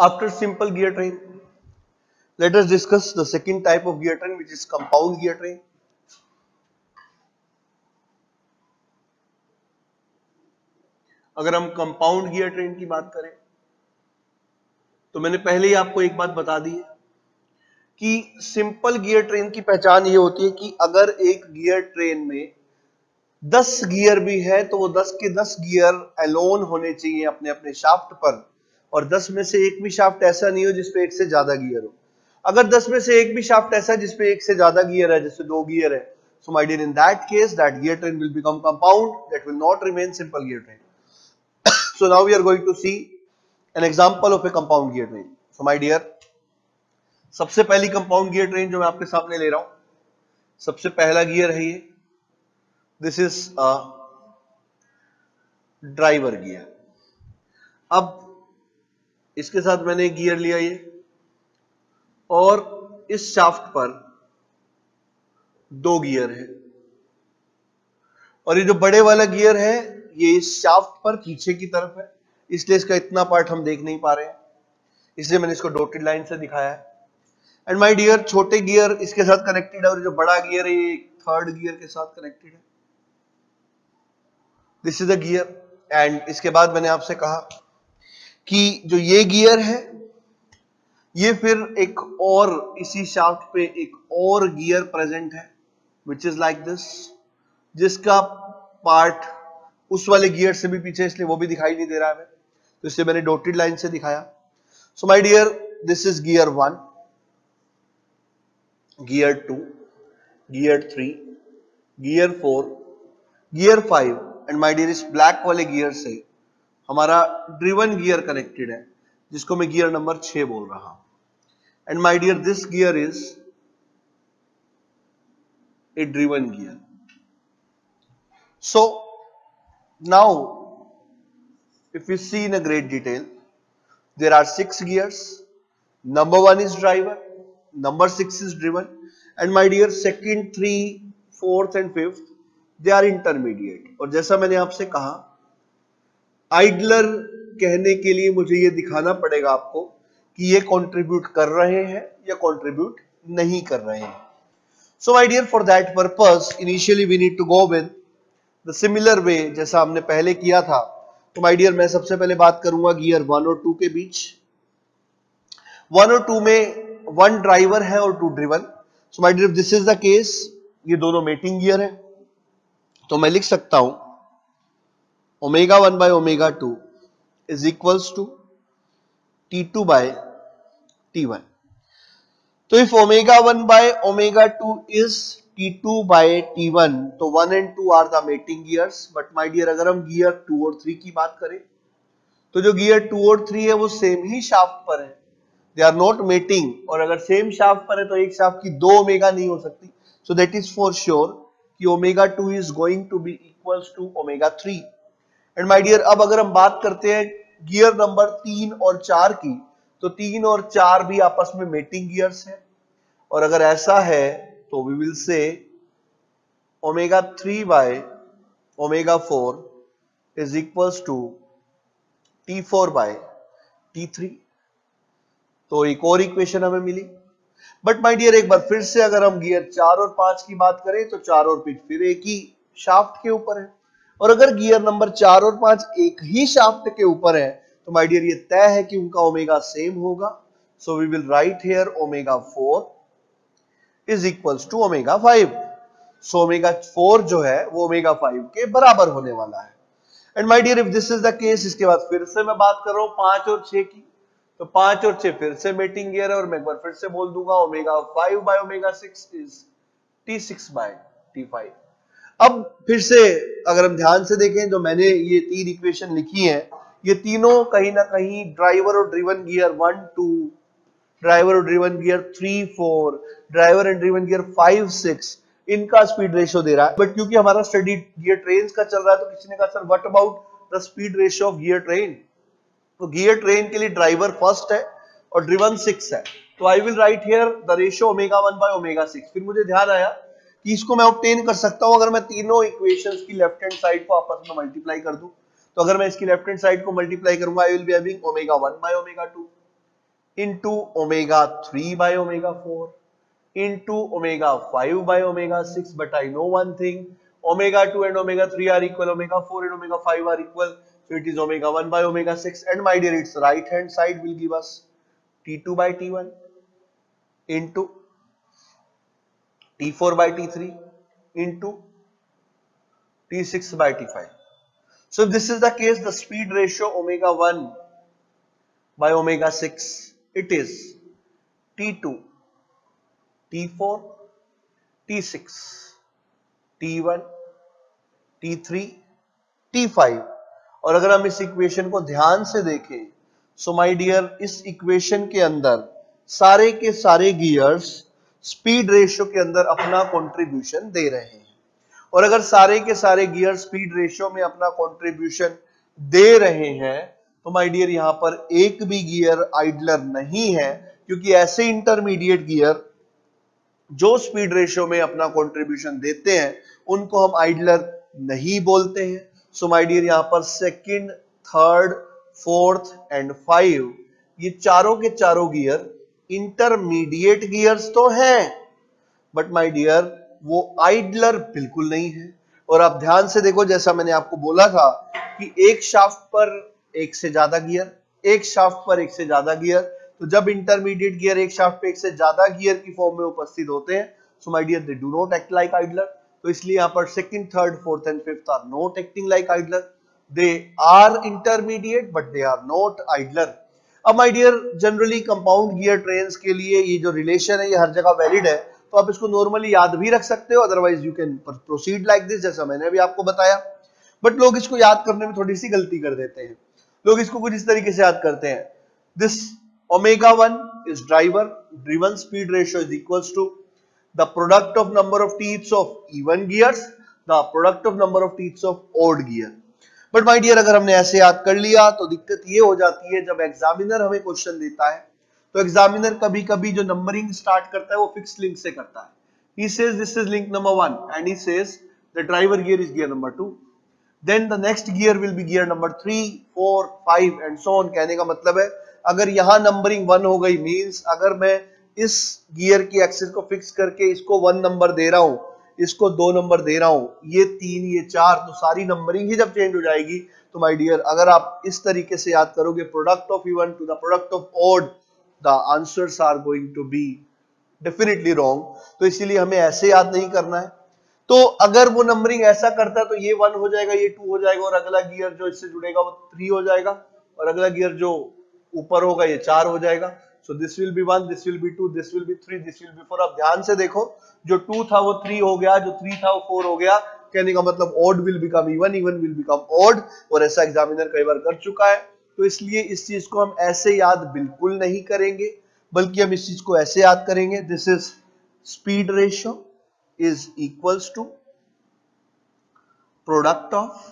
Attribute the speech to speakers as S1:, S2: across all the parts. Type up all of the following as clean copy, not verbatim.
S1: After simple gear train, let us discuss the second type of gear train, which is compound gear train. अगर हम compound gear train की बात करें तो मैंने पहले ही आपको एक बात बता दी है कि सिंपल गियर ट्रेन की पहचान ये होती है कि अगर एक गियर ट्रेन में 10 गियर भी है तो वो 10 के 10 गियर अलोन होने चाहिए अपने अपने शाफ्ट पर, और 10 में से एक भी शाफ्ट ऐसा नहीं हो जिसपे एक से ज्यादा गियर हो। अगर 10 में से एक भी शाफ्ट ऐसा है जिसपे एक से ज्यादा गियर है, जैसे 2 गियर है, so my dear, in that case that gear train will become compound, that will not remain simple gear train. So now we are going to see an example of a compound gear train. So my dear, सबसे पहली compound gear train जो मैं आपके सामने ले रहा हूं, सबसे पहला गियर है ये, this is a driver gear. अब इसके साथ मैंने एक गियर लिया ये, और इस शाफ्ट पर 2 गियर है, और ये जो बड़े वाला गियर है ये इस शाफ्ट पर पीछे की तरफ है, इसलिए इसका इतना पार्ट हम देख नहीं पा रहे हैं, इसलिए मैंने इसको डॉटेड लाइन से दिखाया है। एंड माय डियर, छोटे गियर इसके साथ कनेक्टेड है, और जो बड़ा गियर है ये थर्ड गियर के साथ कनेक्टेड है। This is a gear. And इसके बाद मैंने आपसे कहा कि जो ये गियर है ये फिर एक और इसी शाफ्ट पे एक और गियर प्रेजेंट है विच इज लाइक दिस, जिसका पार्ट उस वाले गियर से भी पीछे, इसलिए वो भी दिखाई नहीं दे रहा है, तो इससे मैंने डॉटेड लाइन से दिखाया। So my dear, this is gear 1, gear 2, gear 3, gear 4, gear 5, and my dear इस ब्लैक वाले गियर से हमारा ड्रिवन गियर कनेक्टेड है, जिसको मैं गियर नंबर 6 बोल रहा हूं। And my dear, this gear is a driven gear. So now if we see in a great detail, there are 6 gears. Number 1 is driver, number 6 is driven, and my dear, second, 3, 4th and 5th they are intermediate. और जैसा मैंने आपसे कहा, idler कहने के लिए मुझे ये दिखाना पड़ेगा आपको कि ये कंट्रीब्यूट कर रहे हैं या कंट्रीब्यूट नहीं कर रहे हैं। So my dear, for that purpose initially we need to go with the similar way, जैसा हमने पहले किया था। तो माय डियर, मैं सबसे पहले बात करूंगा गियर 1 और 2 के बीच। 1 और 2 में 1 ड्राइवर है और 2 driven. So my dear, this is the case, ये दोनों मेटिंग गियर है, तो मैं लिख सकता हूं omega 1 by omega 2 is equals to T2 by T1। तो if omega 1 by omega 2 is T2 by T1, तो 1 and 2 are the mating gears। But my dear, अगर हम गियर 2 और 3 की बात करें तो जो गियर 2 और 3 है वो सेम ही शाफ्ट पर है, दे आर नॉट मेटिंग, और अगर सेम शाफ्ट पर है तो एक शाफ्ट की 2 ओमेगा नहीं हो सकती। So that is for sure कि omega 2 is going to be equals to omega 3। And my dear, अब अगर हम बात करते हैं गियर नंबर 3 और 4 की, तो 3 और 4 भी आपस में मेटिंग गियर्स हैं, और अगर ऐसा है तो we will say omega 3 by omega 4 is equals to T4 by T3। तो एक और इक्वेशन हमें मिली। बट माय डियर, एक बार फिर से अगर हम गियर 4 और 5 की बात करें तो 4 और 5 फिर एक ही शाफ्ट के ऊपर है, और अगर गियर नंबर 4 और 5 एक ही शाफ्ट के ऊपर है तो माय डियर ये तय है कि उनका ओमेगा सेम होगा। So we will write here omega 4 is equals to omega 5। so omega 4 जो है वो omega 5 के बराबर होने वाला है। and my dear, if this is the case, इसके बाद फिर से मैं बात कर रहा हूं 5 और 6 की, तो 5 और 6 फिर से मेटिंग गियर है, और मैं एक बार फिर से बोल दूंगा omega 5 by omega 6 is T6 by T5। अब फिर से अगर हम ध्यान से देखें तो मैंने ये 3 इक्वेशन लिखी हैं, ये तीनों कहीं ना कहीं ड्राइवर और ड्रिवन गियर 1, 2, ड्राइवर और driven gear 3, 4, driver and driven gear 5, 6, इनका स्पीड रेशियो दे रहा है। बट क्योंकि हमारा स्टडी गियर ट्रेन्स का चल रहा है तो किसी ने कहा sir what about the speed ratio of gear train. तो गियर ट्रेन के लिए ड्राइवर फर्स्ट है और ड्रिवन 6 है, तो आई will write here the ratio omega 1 by omega 6। फिर मुझे ध्यान आया कि इसको मैं ऑब्टेन कर सकता हूं अगर मैं तीनों इक्वेशंस की लेफ्ट हैंड साइड को आपस में मल्टीप्लाई कर दूं। तो अगर मैं इसकी लेफ्ट हैंड साइड को मल्टीप्लाई करूंगा, I will be having omega 1 by omega 2 into omega 3 by omega 4 into omega 5 by omega 6. But I know one thing, omega 2 and omega 3 are equal, omega 4 and omega 5 are equal, so it is omega 1 by omega 6. And my dear, its right hand side will give us T2 by T1 into T4 by T3 into T6 by T5. So if this is the case, the speed ratio omega 1 by omega 6, it is T2, T4, T6, T1, T3, T5. और अगर हम इस equation को ध्यान से देखें, सो my dear, इस equation के अंदर सारे के सारे गियर्स स्पीड रेशियो के अंदर अपना कंट्रीब्यूशन दे रहे हैं। और अगर सारे के सारे गियर स्पीड रेशियो में अपना कंट्रीब्यूशन दे रहे हैं, तो माय डियर यहां पर एक भी गियर आइडलर नहीं है, क्योंकि ऐसे इंटरमीडिएट गियर जो स्पीड रेशियो में अपना कंट्रीब्यूशन देते हैं उनको हम आइडलर नहीं बोलते हैं। सो माय डियर यहां पर सेकंड, थर्ड, फोर्थ एंड 5 ये चारों के चारों गियर इंटरमीडिएट गियर्स तो हैं, बट माय डियर वो आइडलर बिल्कुल नहीं है। और आप ध्यान से देखो, जैसा मैंने आपको बोला था कि एक शाफ्ट पर एक से ज्यादा गियर, एक शाफ्ट पर एक से ज्यादा गियर, तो जब इंटरमीडिएट गियर एक शाफ्ट पे एक से ज्यादा गियर की फॉर्म में उपस्थित होते हैं, so my dear they do not act like idler. तो इसलिए यहां पर second, third, fourth and fifth are not acting like idler, they are intermediate but they are not idler. अब my dear, generally compound gear trains के लिए ये जो relation है ये हर जगह वैलिड है, तो आप इसको नॉर्मली याद भी रख सकते हो, otherwise you can proceed like this, जैसा मैंने अभी आपको बताया। बट लोग इसको याद करने में थोड़ी सी गलती कर देते हैं। लोग इसको कुछ इस तरीके से याद करते हैं, this omega 1 is driver, driven speed ratio is equals to the product of number of teeth of even gears, the product of number of teeth of odd gear. But my dear, अगर हमने ऐसे याद कर लिया तो दिक्कत ये हो जाती है, जब एग्जामिनर हमें क्वेश्चन देता है तो एग्जामिनर कभी कभी जो नंबरिंग स्टार्ट करता है वो फिक्स लिंक से करता है। He says this is link number 1 and he says the driver gear is gear number 2, then the next gear will be gear number 3, 4, 5 and so on। कहने का मतलब है, अगर यहां नंबरिंग 1 हो गई, मींस अगर मैं इस गियर की एक्सिस को फिक्स करके इसको 1 नंबर दे रहा हूं, इसको 2 नंबर दे रहा हूं, ये 3, ये 4, तो सारी नंबरिंग ही जब चेंज हो जाएगी, तो माय डियर अगर आप इस तरीके से याद करोगे product of even to the product of odd, the answers are going to be definitely wrong. तो इसीलिए हमें ऐसे याद नहीं करना है। तो अगर वो नंबरिंग ऐसा करता है तो ये 1 हो जाएगा, ये 2 हो जाएगा, और अगला गियर जो इससे जुड़ेगा वो 3 हो जाएगा, और अगला गियर जो ऊपर होगा ये 4 हो जाएगा। So this will be 1, this will be 2, this will be 3, this will be 4। अब ध्यान से देखो, जो 2 था वो 3 हो गया, जो 3 था वो 4 हो गया। कहने का मतलब odd will become even, even will become odd, और ऐसा एग्जामिनर कई बार कर चुका है। तो इसलिए इस चीज को हम ऐसे याद बिल्कुल नहीं करेंगे, बल्कि हम इस चीज को ऐसे याद करेंगे, this is speed ratio is equals to product of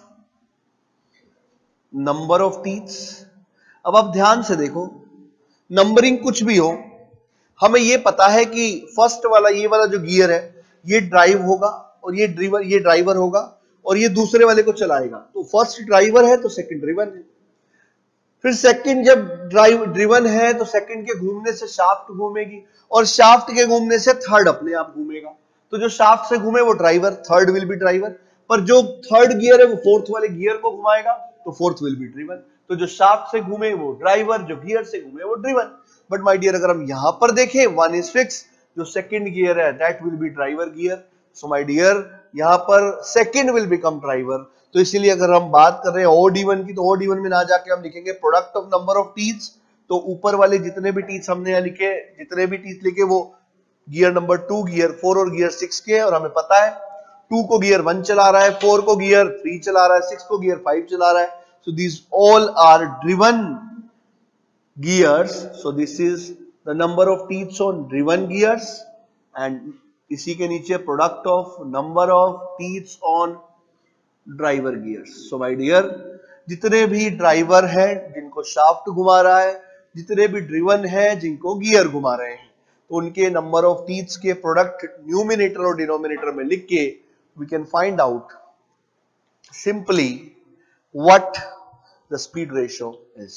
S1: number of teeths. अब आप ध्यान से देखो, नंबरिंग कुछ भी हो, हमें ये पता है कि फर्स्ट वाला, ये वाला जो गियर है ये ड्राइव होगा, और ये ड्राइवर होगा, और ये दूसरे वाले को चलाएगा। तो फर्स्ट ड्राइवर है तो सेकंड ड्रिवन है, फिर सेकंड जब ड्रिवन है तो सेकंड के घूमने से शाफ्ट घूमेगी, और शाफ्ट के घूमने से थर्ड अपने आप घूमेगा। तो जो शाफ्ट से घूमे वो driver, third will be driver, पर जो थर्ड गियर है वो फोर्थ वाले गियर को घुमाएगा, तो फोर्थ विल बी ड्रिवन। तो जो शाफ्ट से घूमे वो ड्राइवर, जो गियर से घूमे वो ड्रिवन। बट माय डियर, अगर हम यहां पर देखें, 1 इज फिक्स, जो सेकंड गियर है that will be driver gear. So my dear, यहां पर सेकंड विल बिकम ड्राइवर। तो इसीलिए अगर हम बात कर रहे हैं ओड इवन की, तो ओड इवन में ना जाके हम लिखेंगे product of number of teeths. तो ऊपर वाले जितने भी टीथ्स हमने यहाँ लिखे, जितने भी टीथ लिखे वो गियर नंबर 2, गियर 4 और गियर 6 के, और हमें पता है 2 को गियर 1 चला रहा है, 4 को गियर 3 चला रहा है, 6 को गियर 5 चला रहा है। So these all are driven gears. So this is the number of teeth on driven gears, and इसी के नीचे product of number of teeth on driver gears. So my dear, जितने भी ड्राइवर हैं जिनको शाफ्ट घुमा रहा है, जितने भी ड्रिवन हैं जिनको गियर घुमा रहे हैं, तो उनके नंबर ऑफ टीथ्स के प्रोडक्ट न्यूमिनेटर और डिनोमिनेटर में लिख के we can find out simply what the speed ratio is.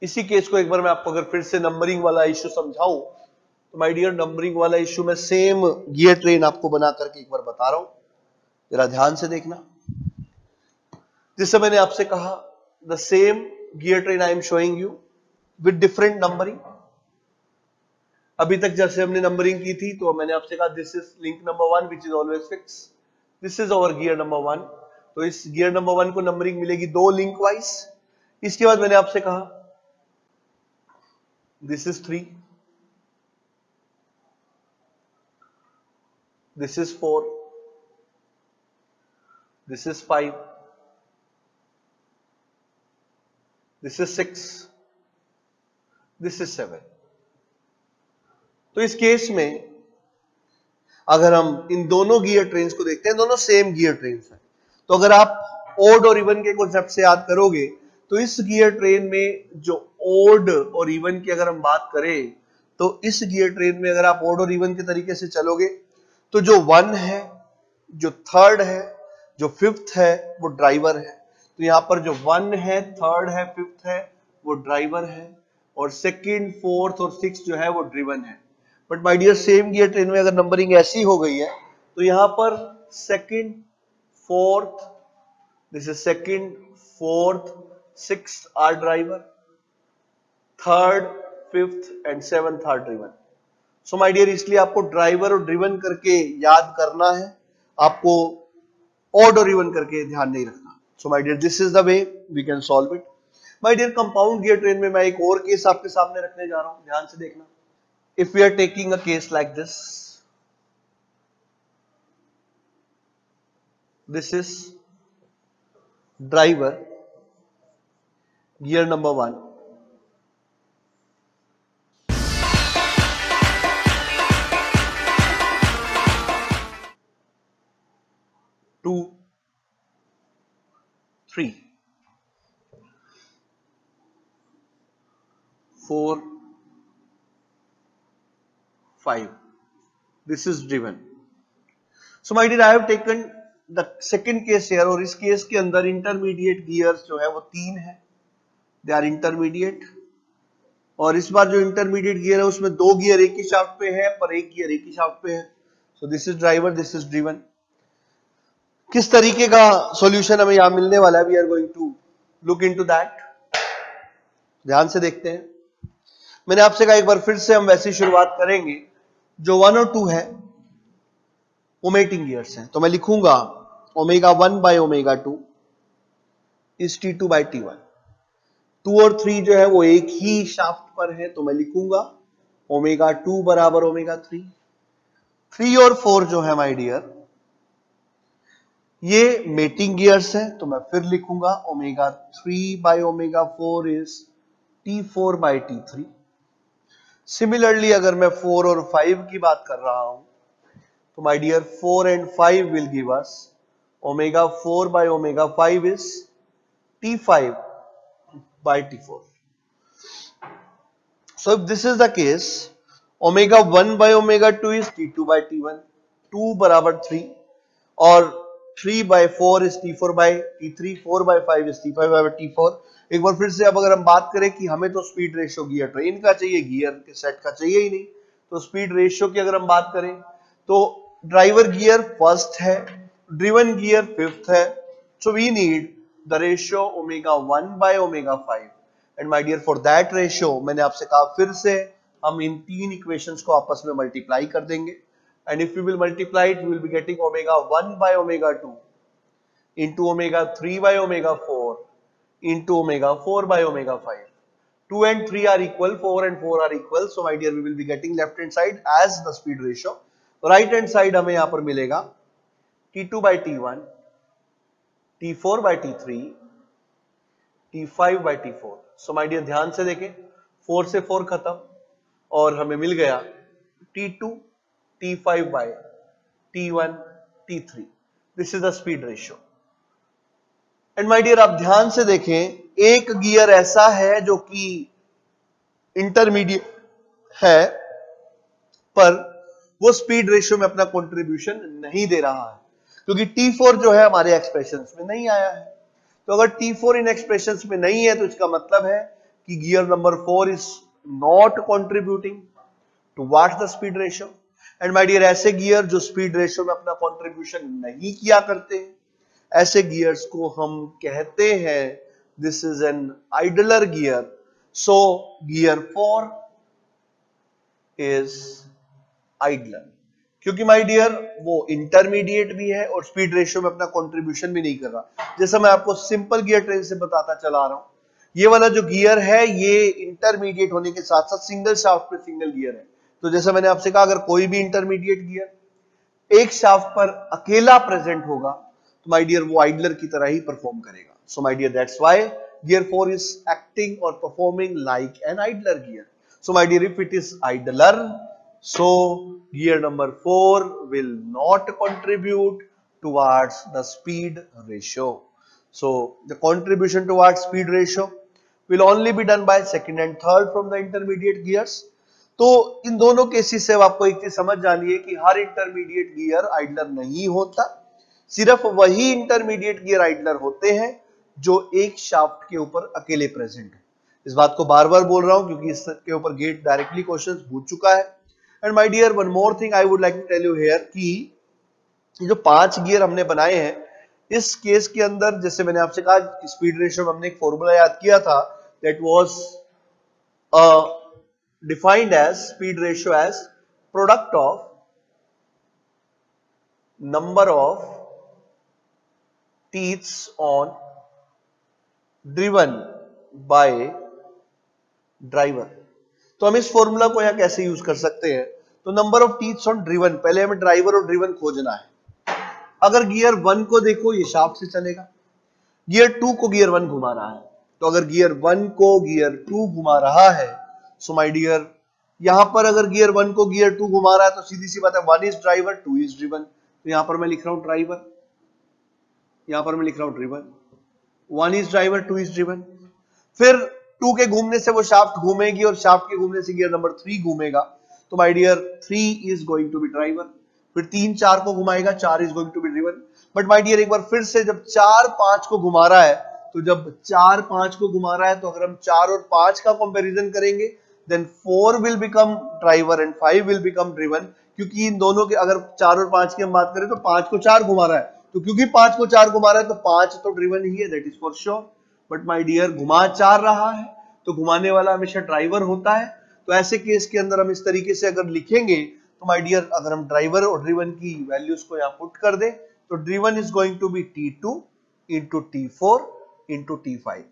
S1: इसी केस को एक बार मैं आपको अगर फिर से नंबरिंग वाला इश्यू समझाऊं, तो माय डियर नंबरिंग वाला इश्यू में सेम गियर ट्रेन आपको बना करके एक बार बता रहा हूं, जरा ध्यान से देखना। जिससे मैंने आपसे कहा the same gear train I am showing you with different numbering. अभी तक जैसे हमने नंबरिंग की थी तो मैंने आपसे कहा this is link number 1 which is always fix, this is our gear number 1। तो इस गियर नंबर 1 को नंबरिंग मिलेगी 2 लिंक वाइज। इसके बाद मैंने आपसे कहा this is 3, this is 4, this is 5, this is 6, this is 7। तो इस केस में अगर हम इन दोनों गियर ट्रेन्स को देखते हैं, दोनों सेम गियर ट्रेन्स हैं, तो अगर आप ओड और इवन के कॉन्सेप्ट से याद करोगे तो इस गियर ट्रेन में जो ओड और इवन की अगर हम बात करें, तो इस गियर ट्रेन में अगर आप ओड और इवन के तरीके से चलोगे तो जो 1 है, जो 3rd है, जो 5th है वो ड्राइवर है। तो यहां पर जो 1 है, 3rd है, 5th है वो ड्राइवर है, और 2nd, 4th और 6th जो है वो ड्रिवन है। But my dear same gear train में अगर नंबरिंग ऐसी हो गई है तो यहां पर 2nd, 4th, this is 2nd, 4th, 6th are driver, 3rd, 5th and 7th are driven. So my dear इसलिए आपको ड्राइवर और ड्रिवन करके याद करना है, आपको ऑड और इवन करके ध्यान नहीं रखना। So my dear this is the way we can solve it. My dear compound gear train में मैं एक और केस आपके सामने रखने जा रहा हूं, ध्यान से देखना। If we are taking a case like this is driver, gear number 1, two, 3, 4, 5. This is driven. So my dear, I have taken the second case here, और इस केस के अंदर इंटरमीडिएट गियर्स जो है वो 3 है, दे आर इंटरमीडिएट। और इस बार जो इंटरमीडिएट गियर है उसमें 2 गियर एक ही शाफ्ट पे है, पर 1 गियर एक ही शाफ्ट पे है। So this is driver, this is driven. किस तरीके का सॉल्यूशन हमें यहां मिलने वाला है, we are going to look into that. ध्यान से देखते हैं। मैंने आपसे कहा एक बार फिर से हम वैसी शुरुआत करेंगे, जो 1 और 2 है ओमेटिंग गियर्स हैं, तो मैं लिखूंगा omega 1 by omega 2 is T2 by T1। 2 और 3 जो है वो एक ही शाफ्ट पर है, तो मैं लिखूंगा ओमेगा 2 बराबर ओमेगा 3। 3 और 4 जो है माय डियर ये मेटिंग गियर्स हैं, तो मैं फिर लिखूंगा omega 3 by omega 4 is T4 by T3। Similarly अगर मैं 4 और 5 की बात कर रहा हूं, तो my dear 4 and 5 will give us omega 4 by omega 5 is T5 by T4. So if this is the case, omega 1 by omega 2 is T2 by T1, 2 बराबर 3, और 3 by 4 is T4 by T3, 4 by 5 is T5 by T4। एक बार फिर से अब अगर हम बात करें कि हमें तो स्पीड रेशियो गियर ट्रेन का चाहिए, गियर के सेट का चाहिए ही नहीं, तो स्पीड रेशियो की अगर हम बात करें तो ड्राइवर गियर फर्स्ट है, ड्रिवन गियर फिफ्थ है, so we need the ratio omega 1 by omega 5। And my dear for that ratio मैंने आपसे कहा फिर से हम इन 3 इक्वेशंस को आपस में मल्टीप्लाई कर देंगे, and if we will multiply it we will be getting omega 1 by omega 2 into omega 3 by omega 4 into omega 4 by omega 5. 2 and 3 are equal, 4 and 4 are equal, so my dear we will be getting left hand side as the speed ratio, right hand side हमें यहां पर मिलेगा T2 by T1, T4 by T3, T5 by T4। so my dear ध्यान से देखें, 4 से 4 खत्म और हमें मिल गया T2 T5 by T1 T3। This is the speed ratio. And my dear आप ध्यान से देखें, एक गियर ऐसा है जो कि इंटरमीडिएट है पर वो स्पीड रेशियो में अपना कंट्रीब्यूशन नहीं दे रहा है, क्योंकि T4 जो है हमारे एक्सप्रेशंस में नहीं आया है। तो अगर T4 इन एक्सप्रेशंस में नहीं है तो इसका मतलब है कि gear number 4 is not contributing towards the speed ratio. And my dear, ऐसे गियर जो स्पीड रेशियो में अपना कंट्रीब्यूशन नहीं किया करते हैं, ऐसे गियर्स को हम कहते हैं this is an idler gear. So gear 4 is idler, क्योंकि माय डियर वो इंटरमीडिएट भी है और स्पीड रेशियो में अपना कंट्रीब्यूशन भी नहीं कर रहा। जैसा मैं आपको सिंपल गियर ट्रेन से बताता चला रहा हूं, ये वाला जो गियर है ये इंटरमीडिएट होने के साथ साथ सिंगल शाफ्ट पे सिंगल गियर है। तो जैसा मैंने आपसे कहा, अगर कोई भी इंटरमीडिएट गियर एक शाफ्ट पर अकेला प्रेजेंट होगा तो माय डियर वो आइडलर की तरह ही परफॉर्म करेगा। So my dear, that's why gear 4 is acting और performing like an idler gear. So my dear, if it is idler, so gear number 4 will not contribute towards the speed ratio. So the contribution towards speed ratio will only be done by second and third from the intermediate gears. तो इन दोनों cases से आपको एक चीज समझ जानी है कि हर इंटरमीडिएट गियर आइडलर नहीं होता, सिर्फ वही इंटरमीडिएट गियर आइडलर होते हैं जो एक शाफ्ट के ऊपर अकेले प्रेजेंट है। इस बात को बार बार बोल रहा हूं क्योंकि इसके ऊपर गेट डायरेक्टली क्वेश्चंस पूछ चुका है। And my dear, one more thing I would like to tell you here कि ये जो 5 गियर हमने बनाए हैं, इस केस के अंदर जैसे मैंने आपसे कहा स्पीड रेशियो में हमने एक फॉर्मूला याद किया था, that was defined as speed ratio as product of number of teeths on driven by driver. तो हम इस फॉर्मूला को यहां कैसे यूज कर सकते हैं? तो number of teeths on driven, पहले हमें ड्राइवर और ड्रिवन खोजना है। अगर गियर 1 को देखो ये शाफ्ट से चलेगा, गियर 2 को गियर 1 घुमा रहा है, तो अगर गियर 1 को गियर 2 घुमा रहा है, सो माय डियर यहां पर अगर गियर 1 को गियर 2 घुमा रहा है तो सीधी सी बात है 1 इज ड्राइवर 2 इज ड्रिवन। तो यहां पर मैं लिख रहा हूं ड्राइवर, यहां पर मैं लिख रहा हूं driven, 1 is driver 2 is driven. फिर 2 के घूमने से वो शाफ्ट घूमेगी और शाफ्ट के घूमने से गियर नंबर 3 घूमेगा, तो my dear 3 is going to be driver. फिर 3 4 को घुमाएगा, 4 is going to be driven. But my dear एक बार फिर से जब 4 5 को घुमा रहा है, तो जब 4 5 को घुमा रहा है तो अगर हम 4 और 5 का कंपैरिजन करेंगे then 4 will become driver and 5 will become driven, क्योंकि इन दोनों के अगर 4 और 5 की हम बात करें तो 5 को 4 घुमा रहा है, तो क्योंकि 5 को 4 घुमा रहा है तो 5 तो ड्रिवन ही है, that is for sure. But my dear घुमा 4 रहा है तो घुमाने वाला हमेशा ड्राइवर होता है। तो ऐसे केस के अंदर हम इस तरीके से अगर लिखेंगे तो माय डियर अगर हम ड्राइवर और ड्रिवन की वैल्यूज को यहां पुट कर दे तो driven is going to be T2 into T4 into T5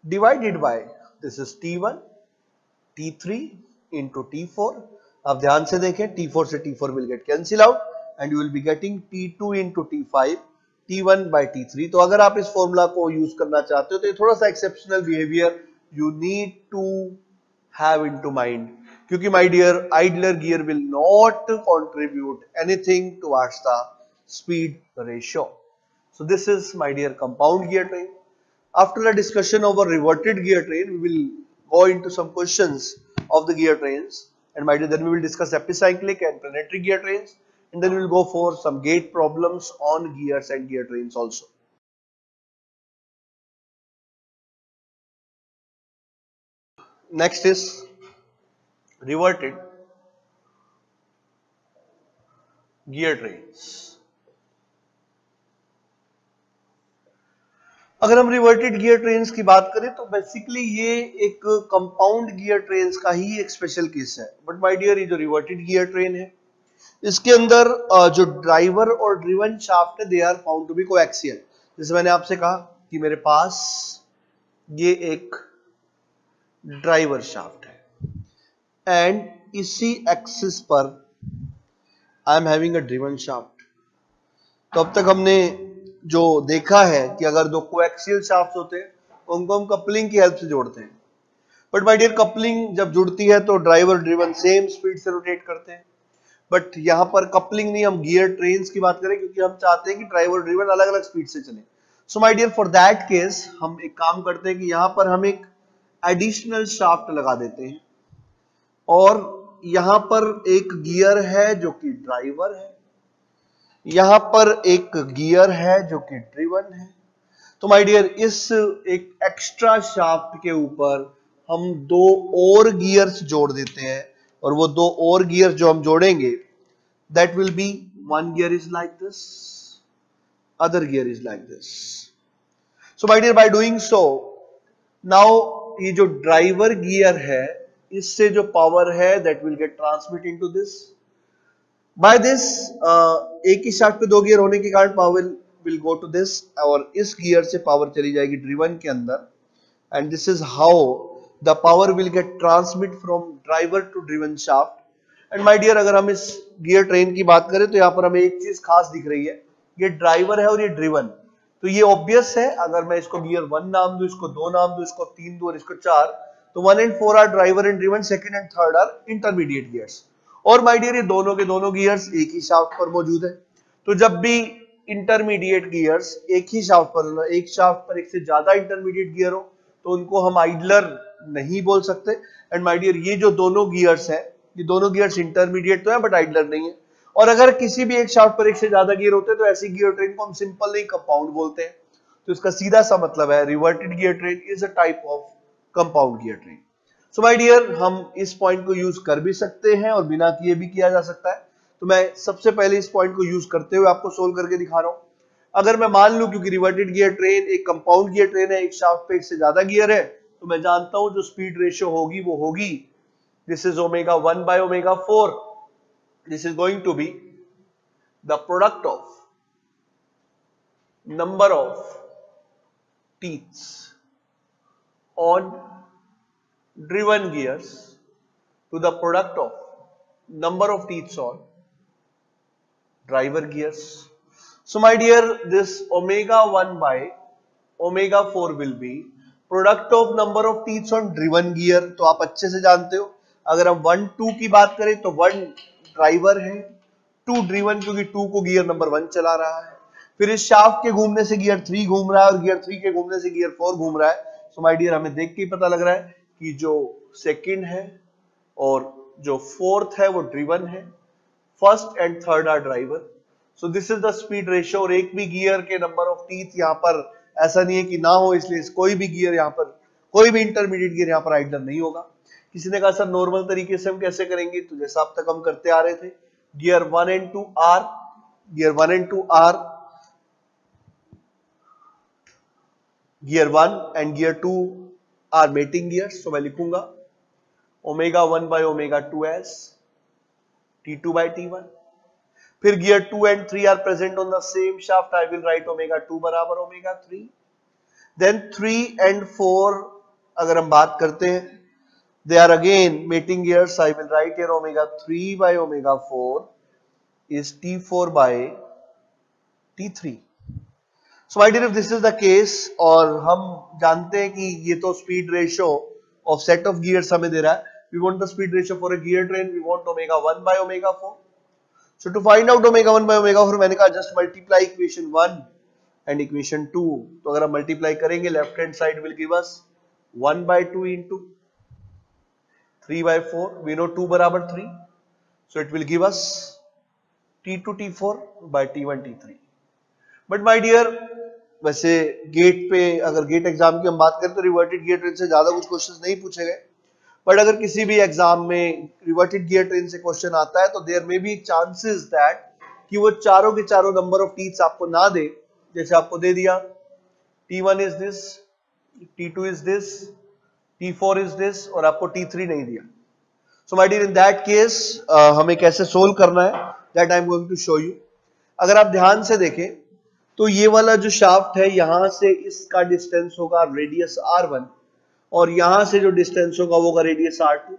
S1: divided by this is T1 T3 into T4। आप ध्यान से देखें, T4 से T4 will get cancel out and you will be getting T2 into T5 T1 by T3। तो अगर आप इस formula को यूज करना चाहते हो तो ये थोड़ा सा exceptional behaviour you need to have into mind, क्योंकि my dear idler gear will not contribute anything towards the speed ratio. So this is my dear compound gear train. After the discussion over reverted gear train, we will go into some questions of the gear trains, and my dear then we will discuss epicyclic and planetary gear trains, and then we will go for some gate problems on gears and gear trains also. Next is reverted gear trains. अगर हम reverted gear trains की बात करें तो basically ये एक compound gear trains का ही एक स्पेशल केस है। बट माय डियर ये जो रिवर्टेड गियर ट्रेन है इसके अंदर जो ड्राइवर और ड्रिवन शाफ्ट है they are found to be coaxial. जैसे मैंने आपसे कहा कि मेरे पास ये एक ड्राइवर शाफ्ट है एंड इसी एक्सिस पर I am having a driven shaft. तो अब तक हमने जो देखा है कि अगर दो कोएक्सियल शाफ्ट होते हैं उनको हम कपलिंग की हेल्प से जोड़ते हैं। बट माय डियर कपलिंग जब जुड़ती है तो ड्राइवर ड्रिवन सेम स्पीड से रोटेट करते हैं, बट यहां पर कपलिंग नहीं, हम गियर ट्रेन्स की बात करें क्योंकि हम चाहते हैं कि ड्राइवर ड्रिवन अलग अलग स्पीड से चले। So my dear for that case हम एक काम करते हैं कि यहां पर हम एक एडिशनल शाफ्ट लगा देते हैं और यहां पर एक गियर है जो कि ड्राइवर है, यहां पर एक गियर है जो कि ड्रिवन है। तो माय डियर इस एक एक्स्ट्रा शाफ्ट के ऊपर हम दो और गियर्स जोड़ देते हैं, और वो दो और गियर्स जो हम जोड़ेंगे, that will B one gear is like this, other gear is like this. So my dear, by doing so, now ये जो ड्राइवर गियर है, इससे जो पावर है that will get transmit into this. By this, एक ही shaft पे दो gear होने के कारण power will go to this, और इस गियर से पावर चली जाएगी ड्रिवन के अंदर, and this is how the power will get transmit from driver to driven shaft. And my dear, अगर हम इस गियर ट्रेन की बात करें तो यहाँ पर हमें एक चीज खास दिख रही है, ये ड्राइवर है और ये ड्रिवन, तो ये ऑब्वियस है। अगर मैं इसको गियर 1 नाम दूं, इसको 2 नाम दूं, इसको 3 दूं और इसको 4, तो 1 and 4 are driver and driven, second and third are intermediate gears. और माय डियर, ये दोनों के दोनों गियर्स एक ही शाफ्ट पर मौजूद है, तो जब भी इंटरमीडिएट गियर्स एक ही शाफ्ट पर, एक शाफ्ट पर एक से ज्यादा इंटरमीडिएट गियर हो, तो उनको हम आइडलर नहीं बोल सकते। एंड माय डियर, ये जो दोनों गियर्स हैं, ये दोनों गियर्स इंटरमीडिएट तो है बट आइडलर नहीं है। और अगर किसी भी एक शाफ्ट पर एक से ज्यादा गियर होते हैं तो ऐसी गियर ट्रेन को हम सिंपल नहीं कंपाउंड बोलते हैं। तो इसका सीधा सा मतलब है reverted gear train is a type of compound gear train. So my dear, हम इस पॉइंट को यूज कर भी सकते हैं और बिना किए भी किया जा सकता है। तो मैं सबसे पहले इस पॉइंट को यूज करते हुए आपको सोल्व करके दिखा रहा हूं। अगर मैं मान लूं क्योंकि रिवर्टेड गियर ट्रेन एक कंपाउंड गियर ट्रेन है, एक शाफ्ट पे एक से ज्यादा गियर है, तो मैं जानता हूं जो स्पीड रेशियो होगी वो होगी, this is omega 1 by omega 4. This is going to be the product of number of teeths on driven gears to the product of number of teeths on driver gears. So my dear, this omega 1 by omega 4 will be product of number of teeths on driven gear. तो आप अच्छे से जानते हो, अगर हम 1 2 की बात करें तो 1 ड्राइवर है, 2 ड्रिवन, क्योंकि 2 को गियर नंबर 1 चला रहा है, फिर इस शाफ्ट के घूमने से गियर 3 घूम रहा है और गियर 3 के घूमने से गियर 4 घूम रहा है। सो माय डियर, हमें देख के ही पता लग रहा है कि जो सेकंड है और जो फोर्थ है वो ड्रिवन है, first and third are driver. So this is the speed ratio. और एक भी गियर के नंबर ऑफ टीथ यहाँ पर ऐसा नहीं है कि ना हो, इसलिए कोई भी गियर यहाँ पर, कोई भी इंटरमीडिएट गियर यहाँ पर आइडलर नहीं होगा। किसी ने कहा सर नॉर्मल तरीके से हम कैसे करेंगे, तो जैसा अब तक हम करते आ रहे थे, gear 1 and 2 are, gear 1 and 2 are, gear 1 and gear 2 are mating gears. तो मैं लिखूंगा omega 1 by omega 2s T2 by T1। फिर gear 2 and 3 are present on the same shaft, I will write omega 2 बराबर omega 3। Then 3 and 4 अगर हम बात करते हैं, they are again mating gears. I will write here omega 3 by omega 4 is T4 by T3. So my dear, if this is the case, और हम जानते हैं कि ये तो speed ratio of set of gears हमें दे रहा है, we want the speed ratio for a gear train, we want omega 1 by omega 4. So to find out omega 1 by omega 4, मैंने कहा just multiply equation 1 and equation 2. तो अगर हम multiply करेंगे, left hand side will give us 1 by 2 into 3 by 4, we know 2 बराबर 3, so it will give us T2 T4 by T1 T3. But my dear, वैसे gate पे, अगर gate exam की हम बात करें तो रिवर्टेड गियर ट्रेन से ज्यादा कुछ क्वेश्चंस नहीं पूछे गए, बट अगर किसी भी एग्जाम में रिवर्टेड गियर ट्रेन से क्वेश्चन आता है तो there may be chances that कि वो चारों के चारों नंबर ऑफ टीथ्स आपको ना दे। जैसे आपको दे दिया T1 is this, T2 is this, T4 is this, और आपको T3 नहीं दिया। So my dear, in that case हमें कैसे सोल्व करना है, that I am going to show you. अगर आप ध्यान से देखें तो ये वाला जो शाफ्ट है, यहां से इसका डिस्टेंस होगा रेडियस R1, और यहां से जो डिस्टेंस होगा वो होगा रेडियस R2।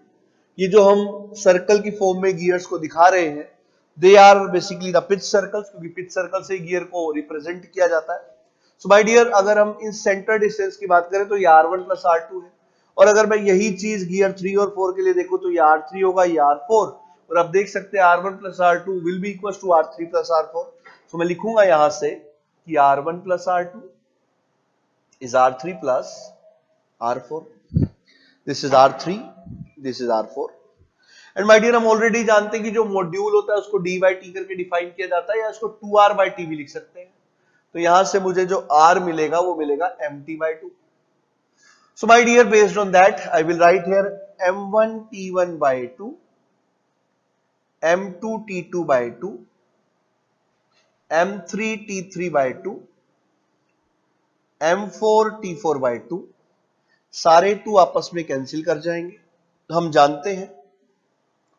S1: ये जो हम सर्कल की फॉर्म में गियर्स को दिखा रहे हैं, they are basically the pitch circles, क्योंकि पिच सर्कल से गियर को रिप्रेजेंट किया जाता है। सो माय डियर, अगर हम इन सेंटर डिस्टेंस की बात करें तो ये R1 प्लस R2 है, और अगर मैं यही चीज गियर 3 और 4 के लिए देखूं तो ये R3 होगा, ये R4, और आप देख सकते हैं R1 plus R2 will be equal to R3 plus R4। तो मैं लिखूंगा यहां से कि R1 plus R2 is R3 plus R4. This is R3, this is R4. And my dear, हम ऑलरेडी जानते हैं कि जो मॉड्यूल होता है उसको d by t करके डिफाइन किया जाता है, या इसको 2r by t भी लिख सकते हैं। तो यहां से मुझे जो r मिलेगा वो मिलेगा mt by 2। So my dear, based on that, I will write here m1 t1 by 2, m2 t2 by 2, m3 t3 by 2, m4 t4 by 2. सारे 2 आपस में कैंसिल कर जाएंगे. हम जानते हैं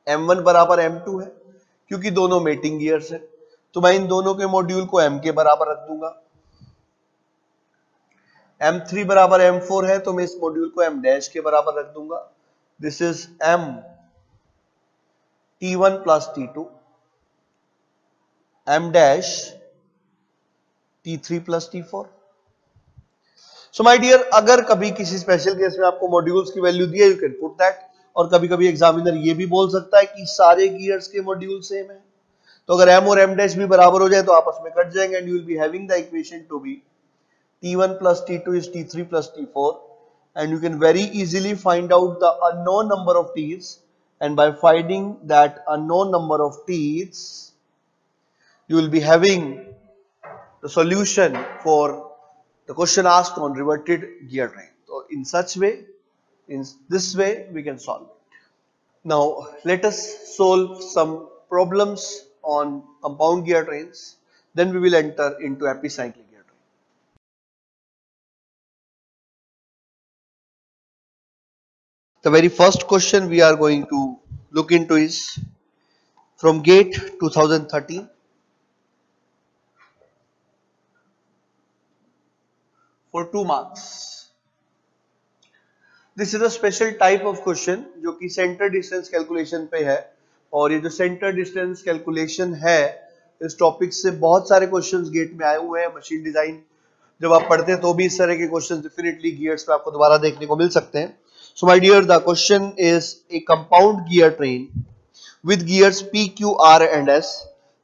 S1: m1 बराबर m2 है क्योंकि दोनों मेटिंग गियर्स है, तो मैं इन दोनों के मॉड्यूल को m के बराबर रख दूंगा. m3 बराबर m4 है तो मैं इस मॉड्यूल को m डैश के बराबर रख दूंगा. This is m t1 plus t2, m dash t3 plus t4. So my dear, अगर कभी किसी स्पेशल केस में आपको मॉड्यूल्स की वैल्यू दी है, यू कैन पुट दैट. और कभी कभी एग्जामिनर ये भी बोल सकता है कि सारे गियर्स के मॉड्यूल सेम है, तो अगर m और m डैश भी बराबर हो जाए तो आपस में कट जाएंगे and you will be having the equation to be t1 plus t2 is t3 plus t4, and you can very easily find out the unknown number of t's, and by finding that unknown number of t's you will be having the solution for the question asked on reverted gear train. So in such way, in this way we can solve it. Now let us solve some problems on compound gear trains, then we will enter into epicyclic gear train. The very first question we are going to look into is from GATE 2013 for 2 marks. This is a special type of question जो कि centre distance calculation पे है, और ये जो centre distance calculation है इस topic से बहुत सारे क्वेश्चंस गेट में आए हुए हैं. मशीन डिजाइन जब आप पढ़ते हैं तो भी इस तरह के क्वेश्चंस डेफिनेटली गियर्स पे आपको दोबारा देखने को मिल सकते हैं. So my dear, the question is a compound gear train with gears P, Q, R and S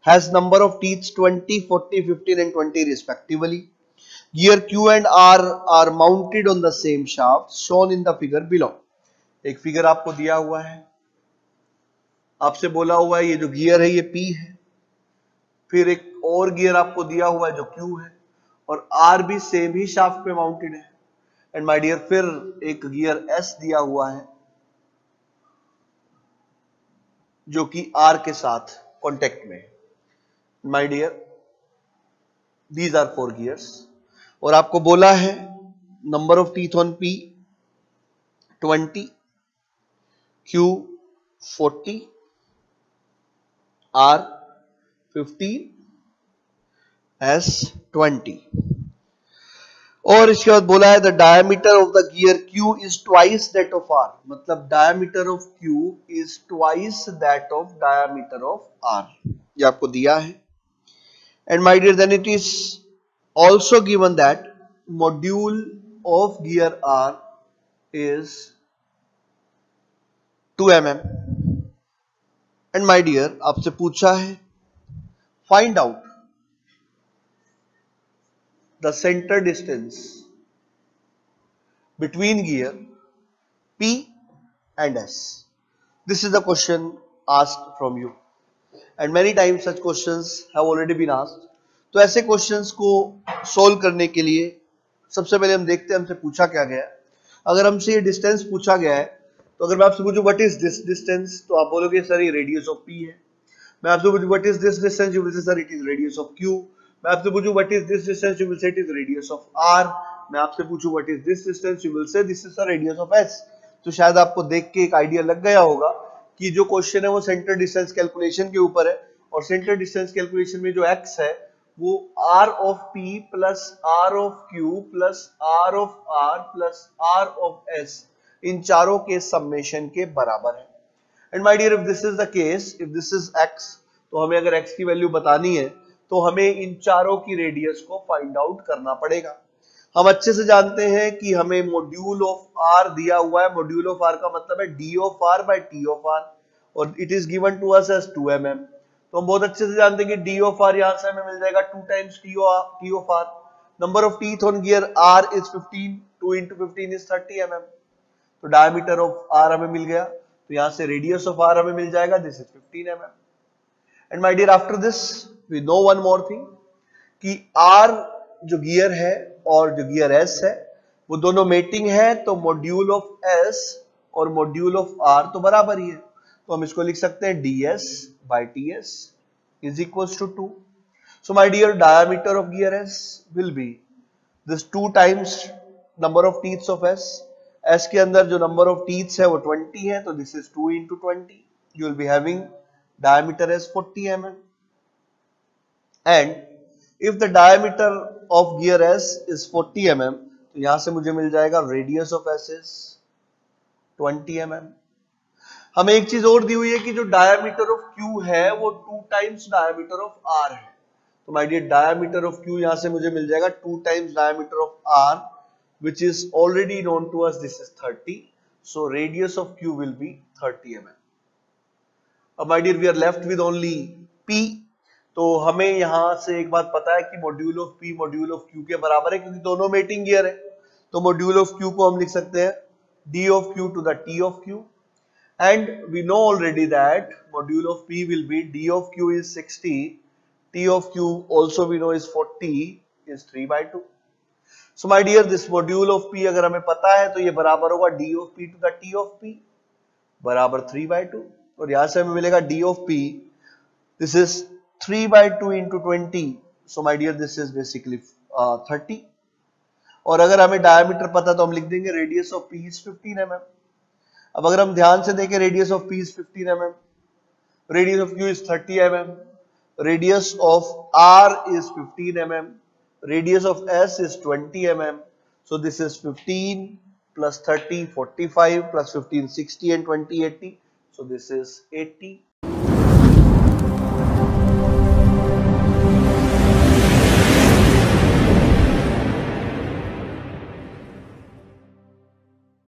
S1: has number of teeth 20, 40, 15 and 20 respectively. Gear Q and R are mounted on the same shaft shown in the figure below. एक figure आपको दिया हुआ है, आपसे बोला हुआ है ये जो गियर है ये P है, फिर एक और गियर आपको दिया हुआ है जो Q है, और R भी सेम ही शाफ्ट पे माउंटेड है. एंड माय डियर, फिर एक गियर S दिया हुआ है जो कि R के साथ कांटेक्ट में है. My dear, these are 4 gears, और आपको बोला है number of teeth on P 20, Q 40, R 15, S 20. और इसके बाद बोला है the diameter of the gear Q is twice that of R. मतलब diameter of Q is twice that of diameter of R. ये आपको दिया है. And my dear, then it is also given that module of gear R is 2 mm. And my dear, आपसे पूछा है find out the center distance between gear P and S. This is the question asked from you, and many times such questions have already been asked. तो ऐसे questions को solve करने के लिए सबसे पहले हम देखते हैं हमसे पूछा क्या गया है. अगर हमसे ये डिस्टेंस पूछा गया है तो अगर मैं आपसे पूछूं व्हाट इज दिस डिस्टेंस, तो आप बोलोगे सर ये रेडियस ऑफ P है. मैं आपसे पूछूं what is this distance, you will say sir it is radius of Q. मैं आपसे पूछूं what is this distance, you will say it is radius of R. मैं आपसे पूछूं what is this distance, you will say this is the radius of S. तो शायद आपको देख के एक आइडिया लग गया होगा कि जो क्वेश्चन है वो सेंटर डिस्टेंस कैलकुलेशन के ऊपर है, और सेंटर डिस्टेंस कैलकुलेशन में जो x है वो R of P plus R of Q plus R of R plus R of S, इन चारों के समेशन के बराबर है. And my dear, if this is the case, if this is x, तो हमें अगर x की वैल्यू बतानी है तो हमें इन चारों की रेडियस को फाइंड आउट करना पड़ेगा. हम अच्छे से जानते हैं कि हमें मॉड्यूल ऑफ R दिया हुआ है. मॉड्यूल ऑफ R का मतलब है D of R by T of R, और it is given to us as 2 mm. तो हम बहुत अच्छे से जानते हैं कि D of R यहां से हमें मिल जाएगा 2 times T of R. Number of teeth on gear R is 15, 2 into 15 is 30 mm. तो डायमीटर ऑफ R हमें मिल गया, तो यहां से रेडियस ऑफ R हमें मिल जाएगा, this is 15 mm. And my dear, after this we know one more thing कि R जो गियर है और जो गियर S है, वो दोनों मेटिंग है तो मॉड्यूल ऑफ एस और मॉड्यूल ऑफ आर तो बराबर ही है, तो हम इसको लिख सकते हैं ds by ts is equals to 2. So my dear, diameter of gear S will be this 2 times number of teeths of S. S के अंदर जो number of teeths है वो 20 है, तो this is 2 into 20. You will be having diameter as 40 mm. And if the diameter of gear S is 40 mm, तो यहां से मुझे मिल जाएगा radius of S is 20 mm. हमें एक चीज और दी हुई है कि जो डायमीटर ऑफ Q है वो 2 टाइम्स डायमीटर ऑफ R है, तो my dear diameter of Q यहां से मुझे मिल जाएगा 2 times diameter of R, which is already known to us, this is 30. So radius of Q will be 30 mm. अब my dear we are left with only P. तो हमें यहां से एक बात पता है कि module of P module of Q के बराबर है, क्योंकि दोनों मेटिंग गियर है, तो मॉड्यूल ऑफ Q को हम लिख सकते हैं D of Q to the T of Q. And we know already that module of P will be D of Q is 60, T of Q also we know is 40, is 3 by 2. So my dear, this module of P अगर हमें पता है तो ये बराबर होगा D of P to the T of P बराबर 3 by 2, और यहां से हमें मिलेगा D of P, this is 3 by 2 into 20. So my dear, this is basically 30. और अगर हमें डायमीटर पता तो हम लिख देंगे radius of P is 15 mm. अब अगर हम ध्यान से देखें, radius of P is 15 mm, radius of Q is 30 mm, radius of R is 15 mm, radius of S is 20 mm. So this is 15 plus 30 45 plus 15 60 and 20 80. So this is 80